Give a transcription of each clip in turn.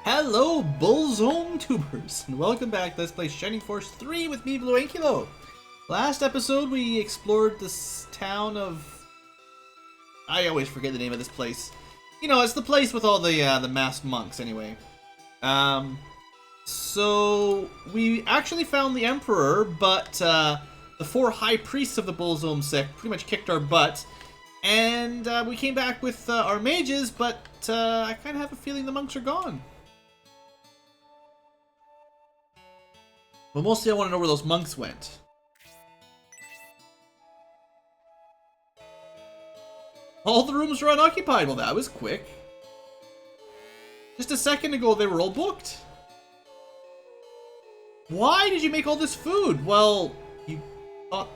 Hello, Bullzone Tubers, and welcome back to Let's Play Shining Force 3 with me, BlueAnkylo. Last episode, we explored this town of... I always forget the name of this place. You know, it's the place with all the masked monks, anyway. So, we actually found the Emperor, but the four high priests of the Bullzone sect pretty much kicked our butt. And we came back with our mages, but I kind of have a feeling the monks are gone. But mostly I want to know where those monks went. All the rooms are unoccupied. Well, that was quick. Just a second ago, they were all booked. Why did you make all this food? Well, you thought...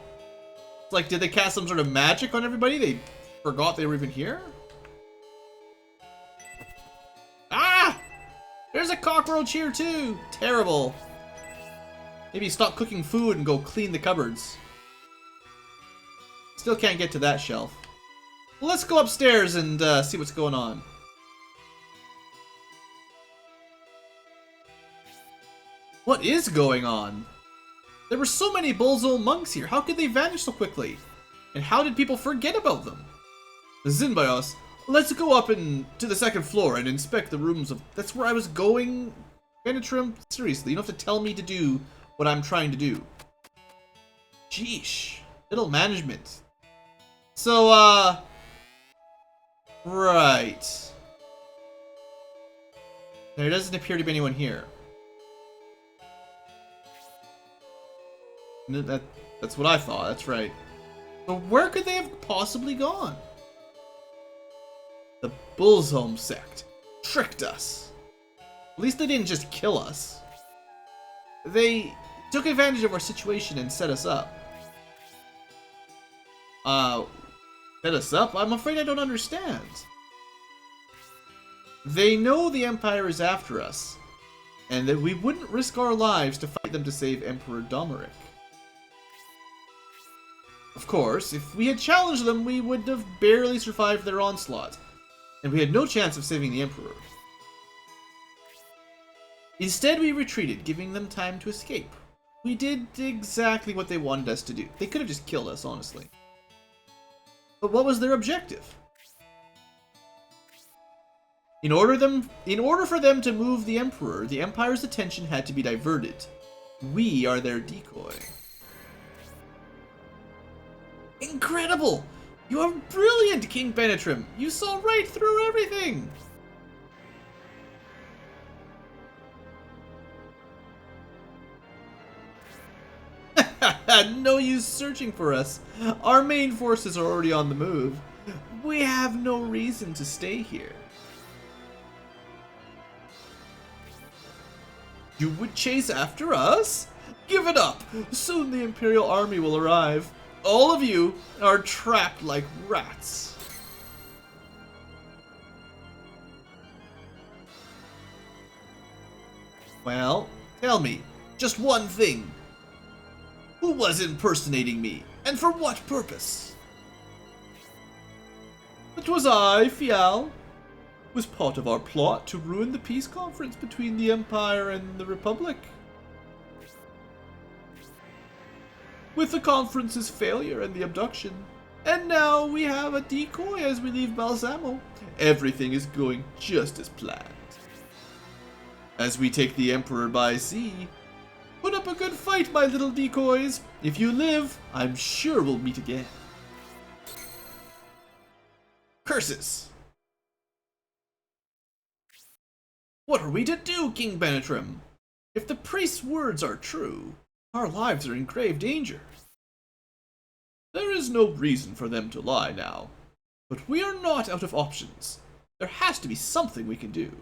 Like, did they cast some sort of magic on everybody? They forgot they were even here? Ah! There's a cockroach here, too. Terrible. Maybe stop cooking food and go clean the cupboards. Still can't get to that shelf. Well, let's go upstairs and see what's going on. What is going on? There were so many Bullzone monks here. How could they vanish so quickly? And how did people forget about them? Zinbios, let's go up to the second floor and inspect the rooms of... That's where I was going, Benetram? Seriously, you don't have to tell me to do what I'm trying to do. Sheesh. Little management. So, right. There doesn't appear to be anyone here. That's what I thought, that's right. But where could they have possibly gone? The Bullzone sect tricked us. At least they didn't just kill us. They took advantage of our situation and set us up. Set us up? I'm afraid I don't understand. They know the Empire is after us, and that we wouldn't risk our lives to fight them to save Emperor Domeric. Of course, if we had challenged them, we would have barely survived their onslaught, and we had no chance of saving the Emperor. Instead, we retreated, giving them time to escape. We did exactly what they wanted us to do. They could have just killed us, honestly. But what was their objective? In order for them to move the Emperor, the Empire's attention had to be diverted. We are their decoy. Incredible! You are brilliant, King Benetram! You saw right through everything! No use searching for us. Our main forces are already on the move. We have no reason to stay here. You would chase after us? Give it up! Soon the Imperial Army will arrive. All of you are trapped like rats. Well, tell me, just one thing. Who was impersonating me, and for what purpose? It was I, Fial. It was part of our plot to ruin the peace conference between the Empire and the Republic. With the conference's failure and the abduction, and now we have a decoy as we leave Balsamo, everything is going just as planned. As we take the Emperor by sea, put up a good fight, my little decoys. If you live, I'm sure we'll meet again. Curses! What are we to do, King Benetram? If the priest's words are true, our lives are in grave danger. There is no reason for them to lie now, but we are not out of options. There has to be something we can do.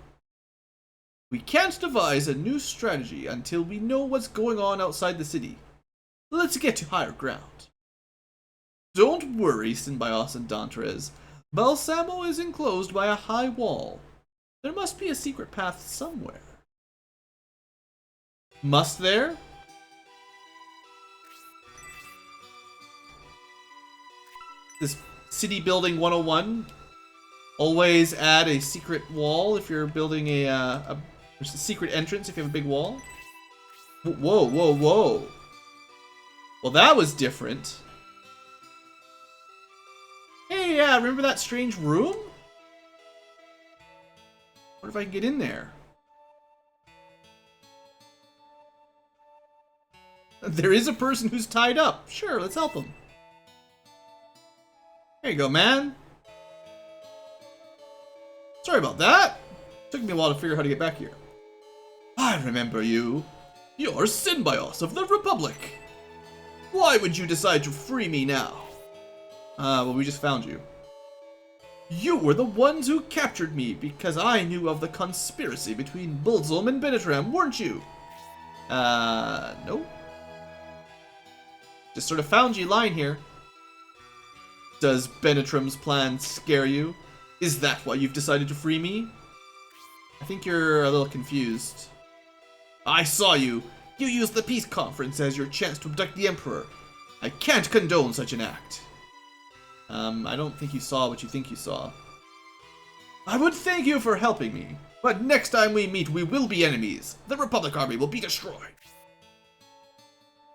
We can't devise a new strategy until we know what's going on outside the city. Let's get to higher ground. Don't worry, Sinbios and Dantres. Balsamo is enclosed by a high wall. There must be a secret path somewhere. Must there? This City Building 101. Always add a secret wall if you're building a There's a secret entrance if you have a big wall. Whoa, whoa, whoa. Well, that was different. Hey, yeah, remember that strange room? What if I can get in there? There is a person who's tied up. Sure, let's help him. There you go, man. Sorry about that. Took me a while to figure out how to get back here. I remember you. You're Synbios of the Republic. Why would you decide to free me now? Well, we just found you. You were the ones who captured me because I knew of the conspiracy between Bulzum and Benetram, weren't you? No. Just sort of found you lying here. Does Benetram's plan scare you? Is that why you've decided to free me? I think you're a little confused. I saw you. You used the peace conference as your chance to abduct the Emperor. I can't condone such an act. I don't think you saw what you think you saw. I would thank you for helping me, but next time we meet, we will be enemies. The Republic Army will be destroyed.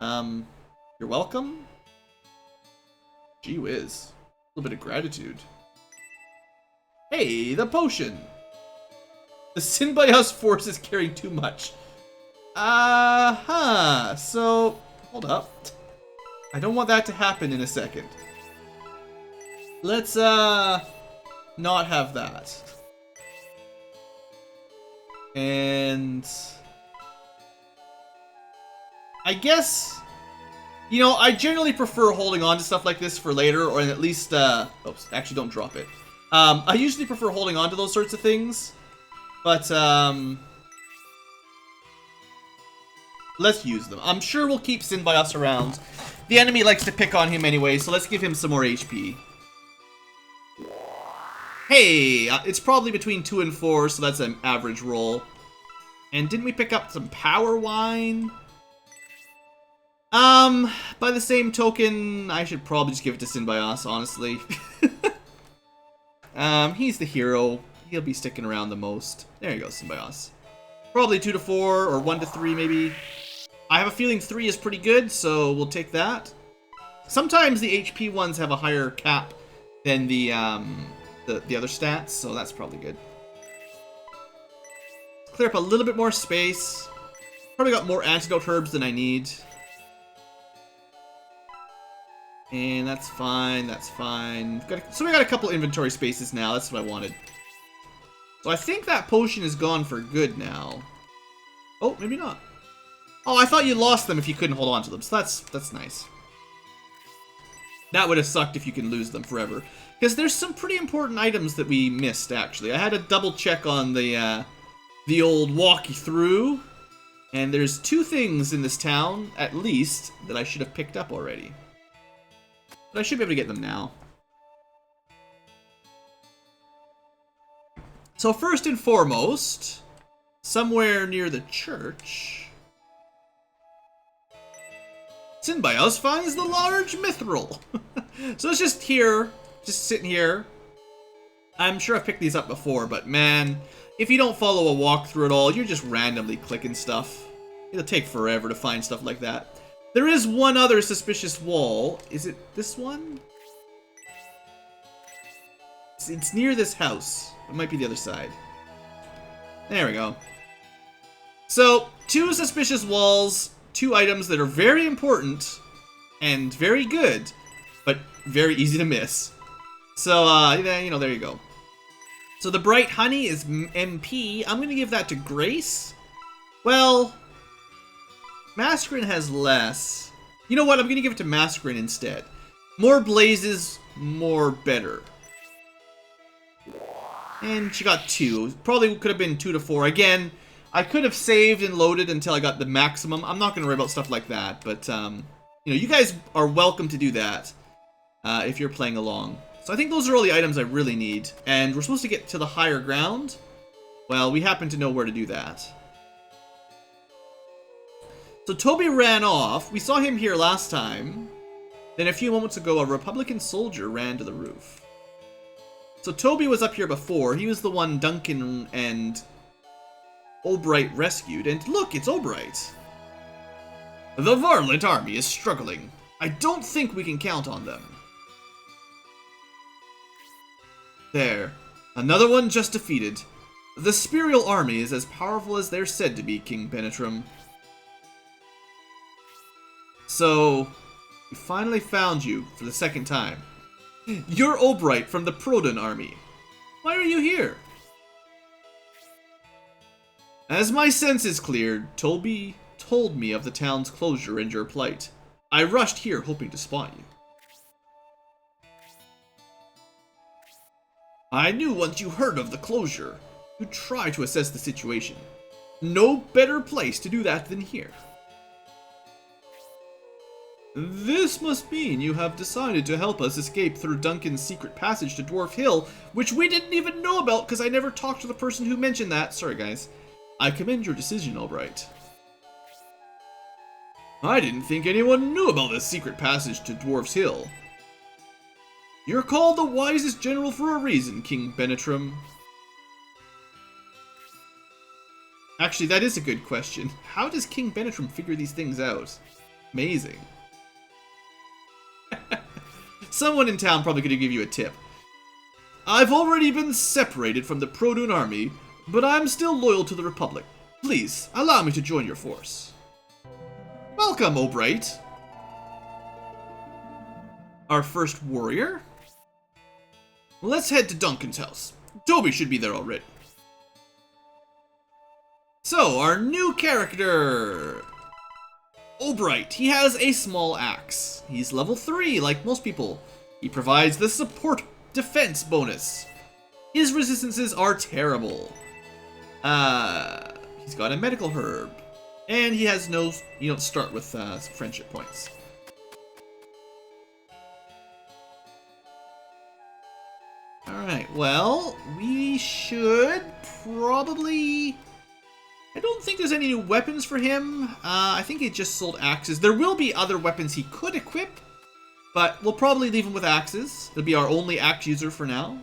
You're welcome? Gee whiz. A little bit of gratitude. Hey, the potion! The Synbios force is carrying too much. So, hold up. I don't want that to happen in a second. Let's, not have that. And I guess, you know, I generally prefer holding on to stuff like this for later, or at least, oops, actually don't drop it. I usually prefer holding on to those sorts of things, but, let's use them. I'm sure we'll keep Synbios around. The enemy likes to pick on him anyway, so let's give him some more HP. Hey, it's probably between 2 and 4, so that's an average roll. And didn't we pick up some power wine? By the same token, I should probably just give it to Synbios, honestly. He's the hero. He'll be sticking around the most. There you go, Synbios. Probably 2 to 4, or 1 to 3 maybe. I have a feeling 3 is pretty good, so we'll take that. Sometimes the HP ones have a higher cap than the other stats, so that's probably good. Clear up a little bit more space. Probably got more antidote herbs than I need. And that's fine, that's fine. So we got a couple inventory spaces now, that's what I wanted. So I think that potion is gone for good now. Oh, maybe not. Oh, I thought you lost them if you couldn't hold on to them, so that's nice. That would have sucked if you can lose them forever. Because there's some pretty important items that we missed, actually. I had to double check on the old walkie through, and there's 2 things in this town, at least, that I should have picked up already. But I should be able to get them now. So first and foremost, somewhere near the church, Synbios finds the large mithril. So it's just here, just sitting here. I'm sure I've picked these up before, but man, if you don't follow a walkthrough at all, you're just randomly clicking stuff. It'll take forever to find stuff like that. There is one other suspicious wall. Is it this one? It's near this house. It might be the other side. There we go. So, 2 suspicious walls, 2 items that are very important and very good, but very easy to miss. So, you know, there you go. So the bright honey is MP. I'm going to give that to Grace. Well, Mascarin has less. You know what? I'm going to give it to Mascarin instead. More blazes, more better. And she got 2. Probably could have been 2 to 4. Again, I could have saved and loaded until I got the maximum. I'm not going to worry about stuff like that. But, you know, you guys are welcome to do that if you're playing along. So I think those are all the items I really need. And we're supposed to get to the higher ground. Well, we happen to know where to do that. So Toby ran off. We saw him here last time. Then a few moments ago, a Republican soldier ran to the roof. So Toby was up here before. He was the one Duncan and Albright rescued, and look, it's Albright. The Varlet army is struggling. I don't think we can count on them. There. Another one just defeated. The Spirial army is as powerful as they're said to be, King Benetram. So, we finally found you for the second time. You're Albright from the Proton army. Why are you here? As my senses cleared, Toby told me of the town's closure and your plight. I rushed here hoping to spot you. I knew once you heard of the closure, you'd try to assess the situation. No better place to do that than here. This must mean you have decided to help us escape through Duncan's secret passage to Dwarf Hill, which we didn't even know about because I never talked to the person who mentioned that. Sorry, guys. I commend your decision, Albright. I didn't think anyone knew about this secret passage to Dwarf's Hill. You're called the wisest general for a reason, King Benetram. Actually, that is a good question. How does King Benetram figure these things out? Amazing. Someone in town probably could give you a tip. I've already been separated from the Proton army, but I'm still loyal to the Republic. Please, allow me to join your force. Welcome, Albright. Our first warrior? Let's head to Duncan's house. Toby should be there already. So, our new character... Albright. He has a small axe. He's level 3, like most people. He provides the support defense bonus. His resistances are terrible. He's got a medical herb. And he has no... You don't start with friendship points. Alright, well, we should probably... I don't think there's any new weapons for him. I think he just sold axes. There will be other weapons he could equip, but we'll probably leave him with axes. He'll be our only axe user for now.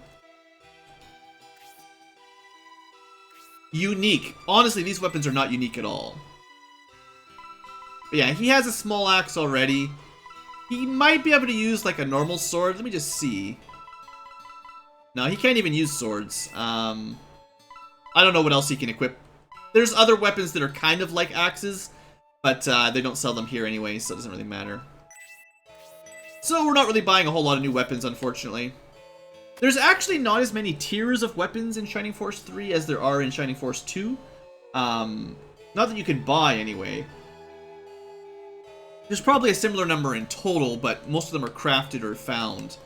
Unique. Honestly, these weapons are not unique at all. But yeah, he has a small axe already. He might be able to use like a normal sword. Let me just see. No, he can't even use swords. I don't know what else he can equip. There's other weapons that are kind of like axes, but they don't sell them here anyway, so it doesn't really matter. So we're not really buying a whole lot of new weapons, unfortunately. There's actually not as many tiers of weapons in Shining Force 3 as there are in Shining Force 2. Not that you can buy, anyway. There's probably a similar number in total, but most of them are crafted or found.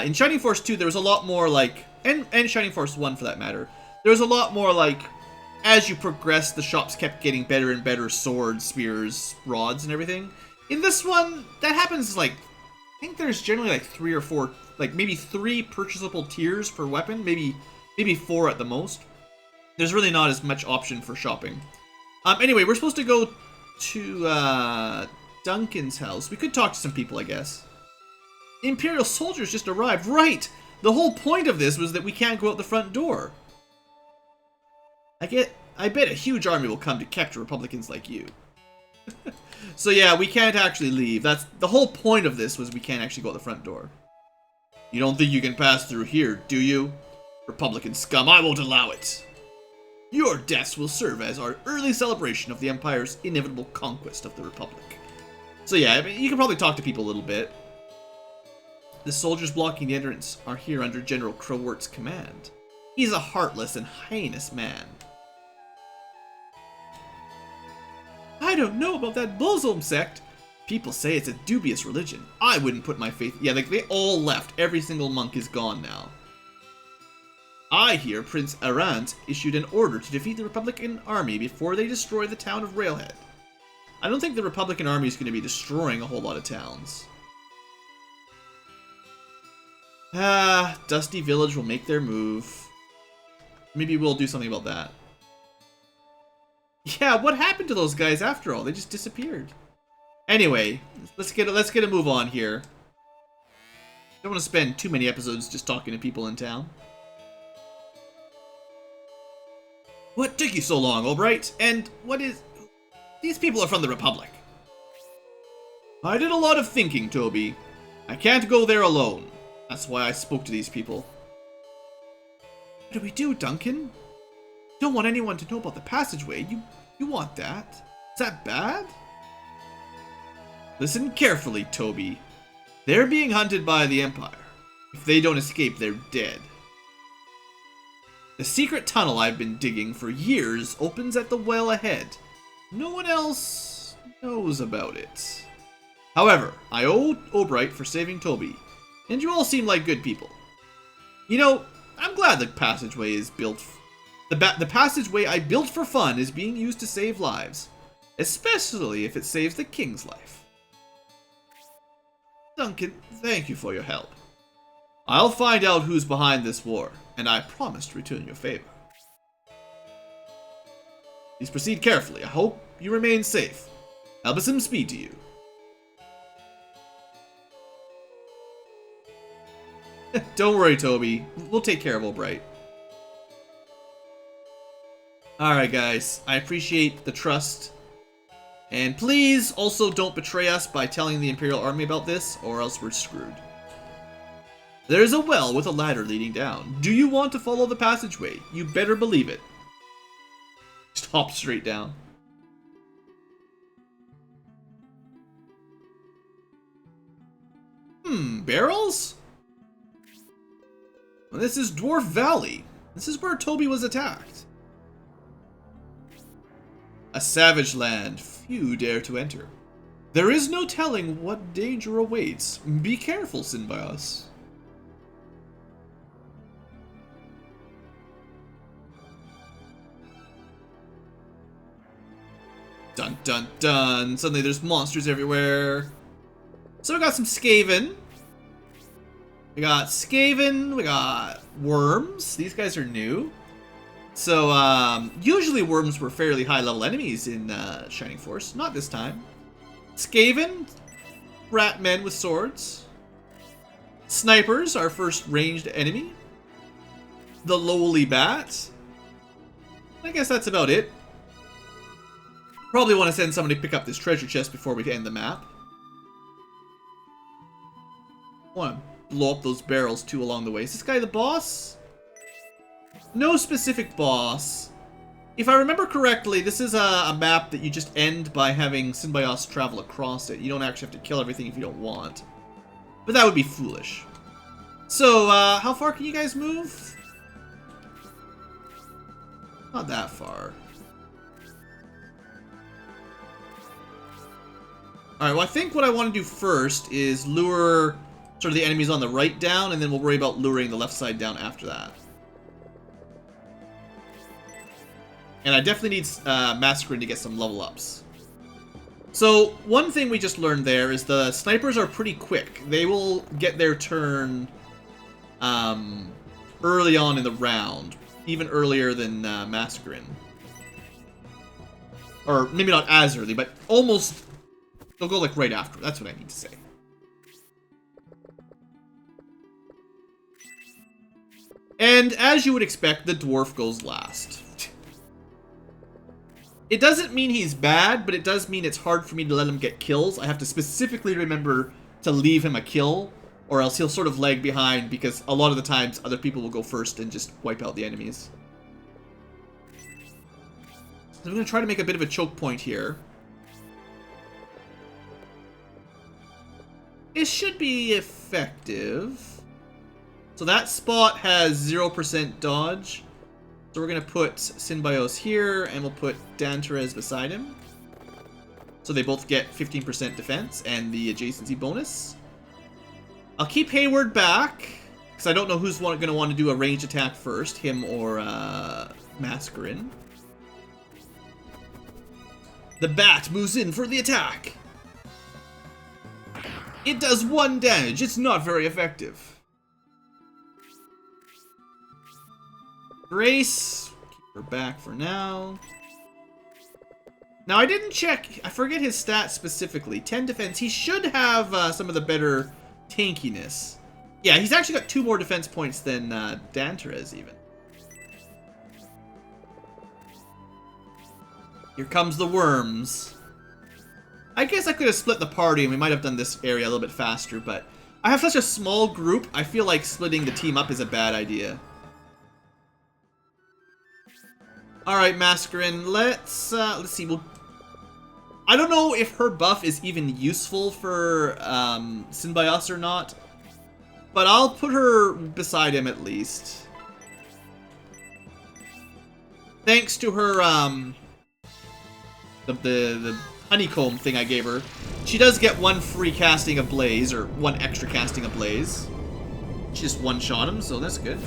In Shining Force 2, there was a lot more, like... And Shining Force 1, for that matter. There was a lot more, like... As you progress, the shops kept getting better and better swords, spears, rods, and everything. In this one, that happens, like... I think there's generally, like, 3 or 4... Like, maybe 3 purchasable tiers per weapon. Maybe 4 at the most. There's really not as much option for shopping. Anyway, we're supposed to go to, Duncan's house. We could talk to some people, I guess. Imperial soldiers just arrived. Right! The whole point of this was that we can't go out the front door. I bet a huge army will come to capture Republicans like you. So yeah, we can't actually leave. That's the whole point of this, was we can't actually go out the front door. You don't think you can pass through here, do you? Republican scum, I won't allow it. Your deaths will serve as our early celebration of the Empire's inevitable conquest of the Republic. So yeah, I mean, you can probably talk to people a little bit. The soldiers blocking the entrance are here under General Crowart's command. He's a heartless and heinous man. I don't know about that Bozom sect. People say it's a dubious religion. I wouldn't put my faith... Yeah, like, they all left. Every single monk is gone now. I hear Prince Arant issued an order to defeat the Republican army before they destroy the town of Railhead. I don't think the Republican army is going to be destroying a whole lot of towns. Dusty Village will make their move. Maybe we'll do something about that. Yeah, what happened to those guys after all? They just disappeared. Anyway, let's get a move on here. Don't want to spend too many episodes just talking to people in town. What took you so long, Albright? And what is... These people are from the Republic. I did a lot of thinking, Toby. I can't go there alone. That's why I spoke to these people. What do we do, Duncan? Don't want anyone to know about the passageway. You want that? Is that bad? Listen carefully, Toby. They're being hunted by the Empire. If they don't escape, they're dead. The secret tunnel I've been digging for years opens at the well ahead. No one else knows about it. However, I owe Albright for saving Toby, and you all seem like good people. You know, I'm glad the passageway is built. The passageway I built for fun is being used to save lives, especially if it saves the king's life. Duncan, thank you for your help. I'll find out who's behind this war, and I promise to return your favor. Please proceed carefully. I hope you remain safe. Albusum speed to you. Don't worry, Toby. We'll take care of Albright. Alright, guys. I appreciate the trust. And please, also don't betray us by telling the Imperial Army about this, or else we're screwed. There's a well with a ladder leading down. Do you want to follow the passageway? You better believe it. Just hop straight down. Barrels? Well, this is Dwarf Valley. This is where Toby was attacked. A savage land, few dare to enter. There is no telling what danger awaits. Be careful, Synbios. Dun dun dun. Suddenly there's monsters everywhere. So we got some Skaven. We got Skaven. We got worms. These guys are new. So usually worms were fairly high level enemies in Shining Force. Not this time. Skaven. Rat men with swords. Snipers, our first ranged enemy. The lowly bat. I guess that's about it. Probably want to send somebody to pick up this treasure chest before we end the map. I want to blow up those barrels too along the way. Is this guy the boss? No specific boss. If I remember correctly, this is a map that you just end by having Synbios travel across it. You don't actually have to kill everything if you don't want. But that would be foolish. So, how far can you guys move? Not that far. Alright, well I think what I want to do first is lure sort of the enemies on the right down, and then we'll worry about luring the left side down after that. And I definitely need Massacring to get some level ups. So, one thing we just learned there is the snipers are pretty quick. They will get their turn early on in the round, even earlier than Massacring. Or maybe not as early, but almost... They'll go like right after. That's what I need to say. And as you would expect, the dwarf goes last. It doesn't mean he's bad, but it does mean it's hard for me to let him get kills. I have to specifically remember to leave him a kill, or else he'll sort of lag behind, because a lot of the times other people will go first and just wipe out the enemies. So I'm going to try to make a bit of a choke point here. It should be effective. So that spot has 0% dodge. So we're going to put Synbios here, and we'll put Danterez beside him. So they both get 15% defense and the adjacency bonus. I'll keep Hayward back, because I don't know who's going to want to do a ranged attack first, him or Massacring. The bat moves in for the attack. It does 1 damage. It's not very effective. Grace, keep her back for now. Now, I didn't check. I forget his stats specifically. 10 defense. He should have some of the better tankiness. Yeah, he's actually got 2 more defense points than Danterez, even. Here comes the worms. I guess I could have split the party and we might have done this area a little bit faster, but I have such a small group, I feel like splitting the team up is a bad idea. Alright, Mascarin, let's see, I don't know if her buff is even useful for Synbios or not, but I'll put her beside him at least. Thanks to her, the honeycomb thing I gave her, she does get one free casting of Blaze, or one extra casting of Blaze. She just one-shot him, so that's good.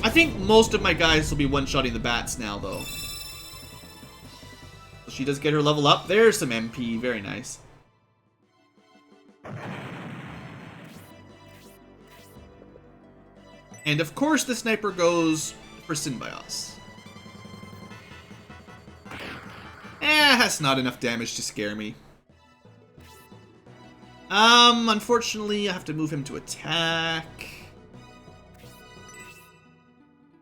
I think most of my guys will be one-shotting the bats now, though. She does get her level up. There's some MP. Very nice. And of course the sniper goes for Synbios. That's not enough damage to scare me. Unfortunately, I have to move him to attack.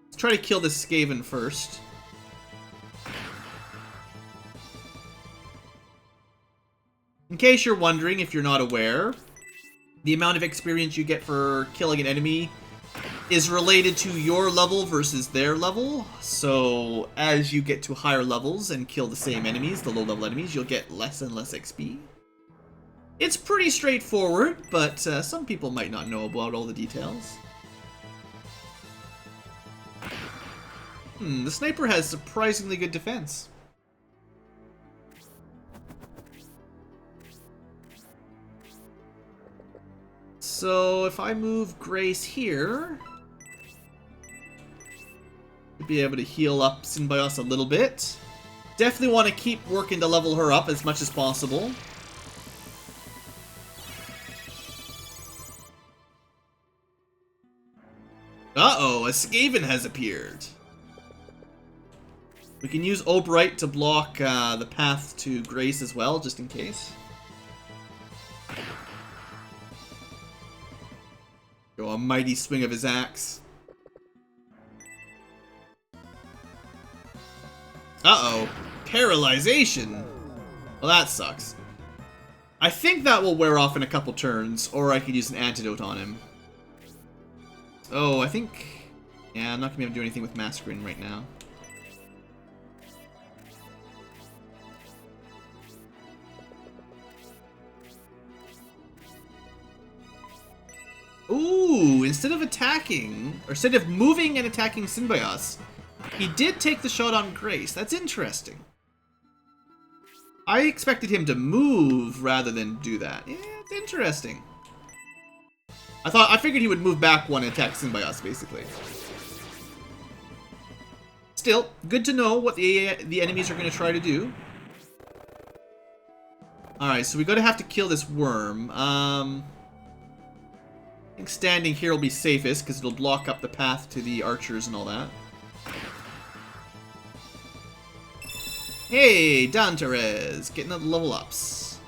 Let's try to kill this Skaven first. In case you're wondering, if you're not aware, the amount of experience you get for killing an enemy is related to your level versus their level. So as you get to higher levels and kill the same enemies, the low-level enemies, you'll get less and less XP. It's pretty straightforward, but some people might not know about all the details. The sniper has surprisingly good defense. So if I move Grace here, to be able to heal up Synbios a little bit. Definitely want to keep working to level her up as much as possible. Uh-oh, a Skaven has appeared. We can use Obright to block the path to Grace as well, just in case. Go a mighty swing of his axe. Uh-oh. Paralyzation. Well, that sucks. I think that will wear off in a couple turns, or I could use an antidote on him. Oh, I think... Yeah, I'm not going to be able to do anything with Mascarin right now. Ooh, instead of attacking, or instead of moving and attacking Synbios, he did take the shot on Grace. That's interesting. I expected him to move rather than do that. Yeah, it's interesting. I figured he would move back one and attack Synbios, basically. Still, good to know what the enemies are going to try to do. Alright, so we're going to have to kill this worm. I think standing here will be safest, because it'll block up the path to the archers and all that. Hey, Danterez, getting the level ups.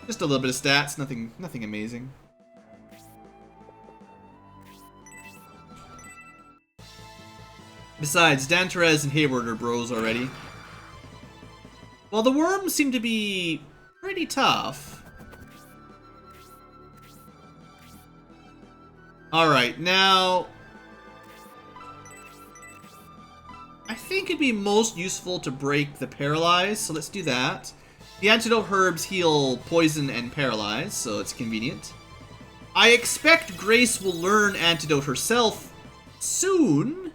Just a little bit of stats, nothing amazing. Besides, Danterez and Hayward are bros already. Well, the worms seem to be pretty tough. Alright, now... I think it'd be most useful to break the Paralyze, so let's do that. The antidote herbs heal poison and paralyze, so it's convenient. I expect Grace will learn antidote herself soon.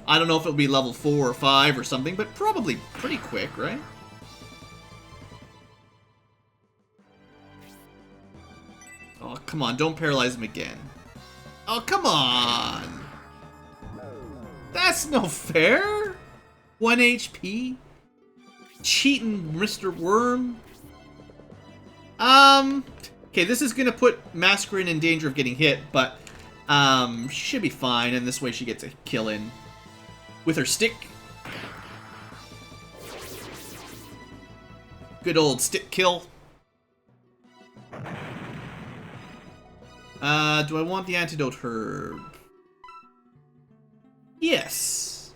I don't know if it'll be level 4 or 5 or something, but probably pretty quick, right? Oh, come on, don't paralyze him again. Oh, come on! That's no fair! 1 HP? Cheating Mr. Worm? Okay, this is gonna put Mascarin in danger of getting hit, but she should be fine, and this way she gets a kill in. With her stick. Good old stick kill. Do I want the antidote herb? Yes.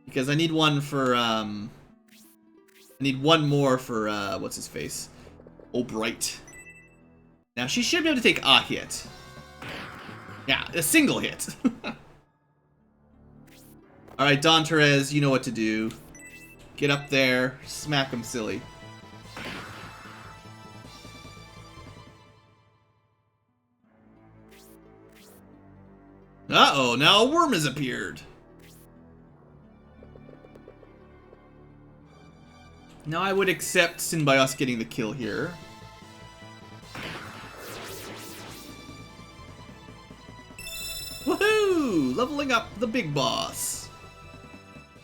Because I need one for, I need one more for, what's his face? O'Bright. Now, she should be able to take a hit. Yeah, a single hit. Alright, Don Therese, you know what to do. Get up there, smack him silly. Uh-oh, now a worm has appeared. Now I would accept Synbios getting the kill here. Woohoo! Leveling up the big boss.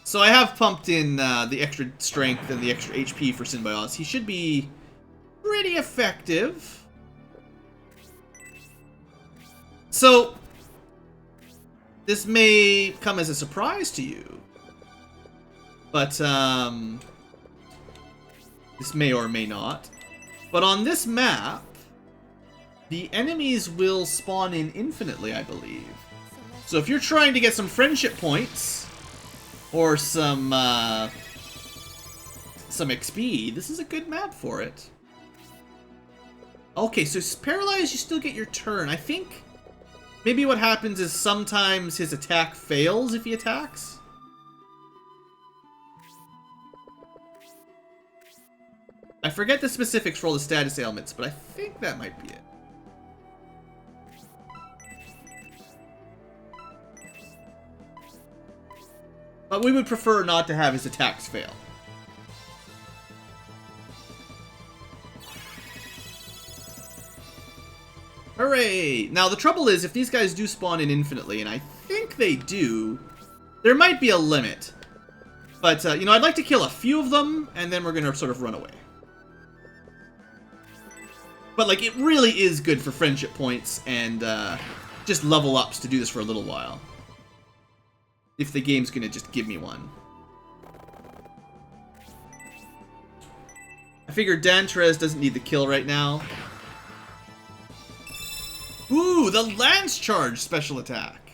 So I have pumped in the extra strength and the extra HP for Synbios. He should be pretty effective. So, this may come as a surprise to you. But, this may or may not. But on this map, the enemies will spawn in infinitely, I believe. So if you're trying to get some friendship points, or some XP, this is a good map for it. Okay, so paralyzed, you still get your turn. I think maybe what happens is sometimes his attack fails if he attacks. I forget the specifics for all the status ailments, but I think that might be it. But we would prefer not to have his attacks fail. Hooray! Now the trouble is, if these guys do spawn in infinitely, and I think they do, there might be a limit. But, you know, I'd like to kill a few of them, and then we're gonna sort of run away. But, like, it really is good for friendship points and just level ups to do this for a little while. If the game's gonna just give me one. I figure Dan Therese doesn't need the kill right now. Ooh, the Lance Charge special attack.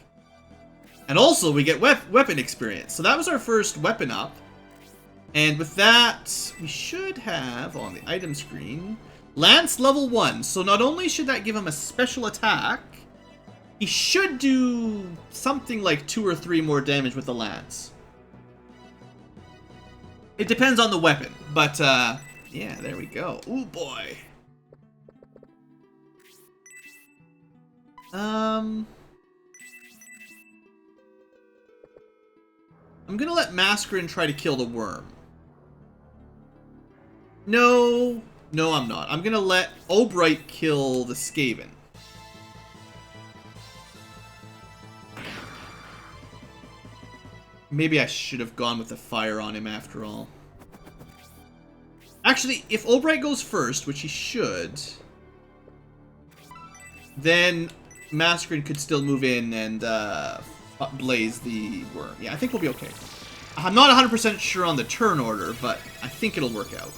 And also we get weapon experience. So that was our first weapon up. And with that, we should have on the item screen Lance level 1. So not only should that give him a special attack, he should do something like 2 or 3 more damage with the lance. It depends on the weapon, but yeah, there we go. Ooh boy. I'm gonna let Mascarin try to kill the worm. No, I'm not. I'm gonna let O'Bright kill the Skaven. Maybe I should have gone with the fire on him after all. Actually, if O'Bright goes first, which he should, then Mascarin could still move in and blaze the worm. Yeah, I think we'll be okay. I'm not 100% sure on the turn order, but I think it'll work out.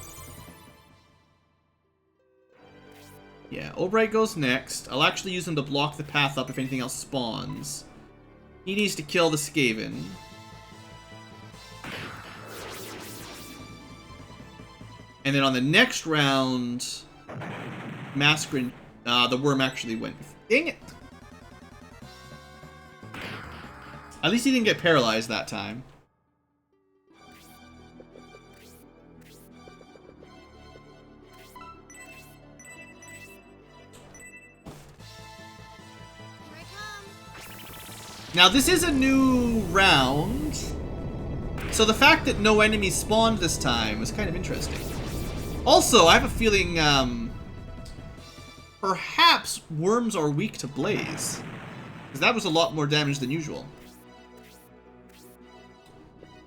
Yeah, O'Bright goes next. I'll actually use him to block the path up if anything else spawns. He needs to kill the Skaven. And then on the next round, Mascarin, the worm actually went. Dang it! At least he didn't get paralyzed that time. Now this is a new round, so the fact that no enemies spawned this time is kind of interesting. Also, I have a feeling, perhaps worms are weak to blaze, because that was a lot more damage than usual.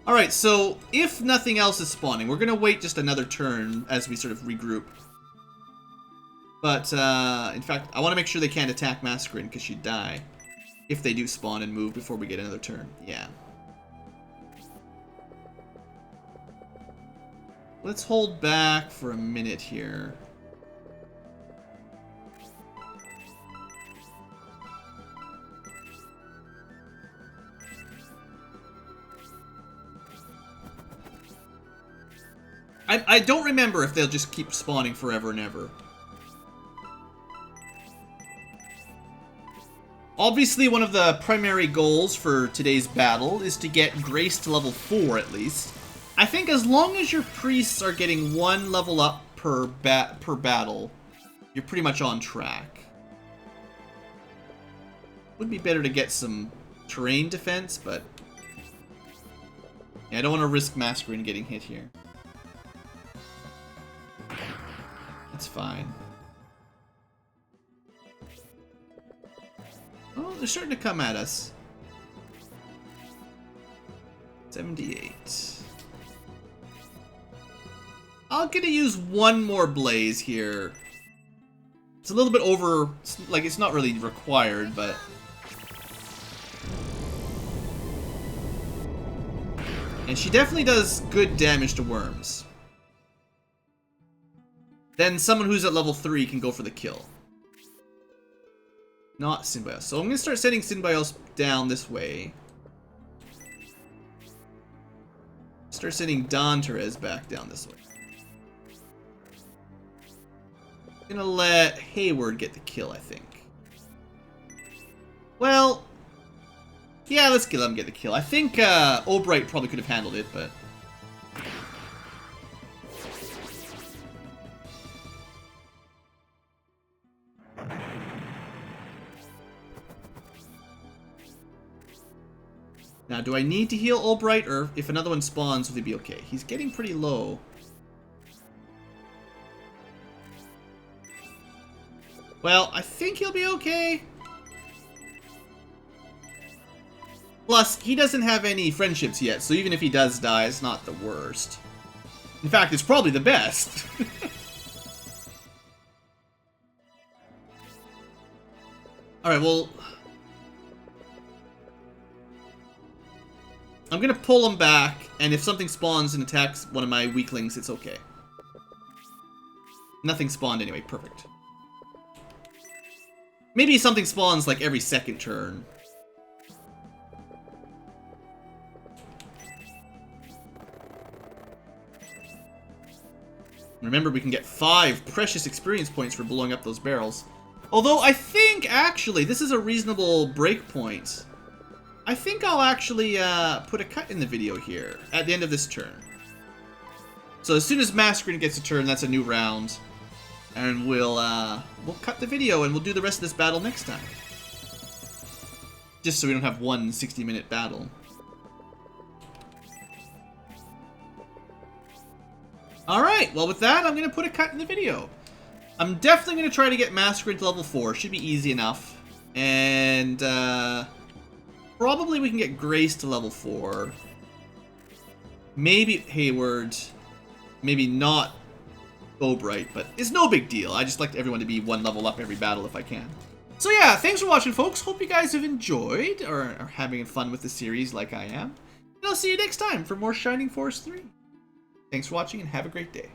Alright, so if nothing else is spawning, we're going to wait just another turn as we sort of regroup. But, in fact, I want to make sure they can't attack Mascarin, because she'd die. If they do spawn and move before we get another turn. Yeah. Let's hold back for a minute here. I don't remember if they'll just keep spawning forever and ever. Obviously, one of the primary goals for today's battle is to get Grace to level 4 at least. I think as long as your priests are getting 1 level up per battle, you're pretty much on track. Would be better to get some terrain defense, but yeah, I don't want to risk Masquerade getting hit here. That's fine. Oh, they're starting to come at us. 78. I'm gonna use one more blaze here. It's a little bit over, like it's not really required, but... And she definitely does good damage to worms. Then someone who's at level 3 can go for the kill. Not Synbios. So I'm going to start sending Synbios down this way. Start sending Don Therese back down this way. I'm going to let Hayward get the kill, I think. Well, yeah, let's let him get the kill. I think Obright probably could have handled it, but... Now, do I need to heal Albright, or if another one spawns, will he be okay? He's getting pretty low. Well, I think he'll be okay. Plus, he doesn't have any friendships yet, so even if he does die, it's not the worst. In fact, it's probably the best. Alright, well... I'm gonna pull him back, and if something spawns and attacks one of my weaklings, it's okay. Nothing spawned anyway, perfect. Maybe something spawns like every second turn. Remember, we can get 5 precious experience points for blowing up those barrels. Although, I think, actually, this is a reasonable breakpoint. I think I'll actually put a cut in the video here at the end of this turn. So as soon as Masquerade gets a turn, that's a new round. And we'll cut the video and we'll do the rest of this battle next time. Just so we don't have one 60-minute battle. Alright, well with that, I'm going to put a cut in the video. I'm definitely going to try to get Masquerade to level 4. Should be easy enough. And, probably we can get Grace to level 4. Maybe Hayward. Maybe not Obright, but it's no big deal. I just like everyone to be 1 level up every battle if I can. So yeah, thanks for watching, folks. Hope you guys have enjoyed or are having fun with the series like I am. And I'll see you next time for more Shining Force 3. Thanks for watching and have a great day.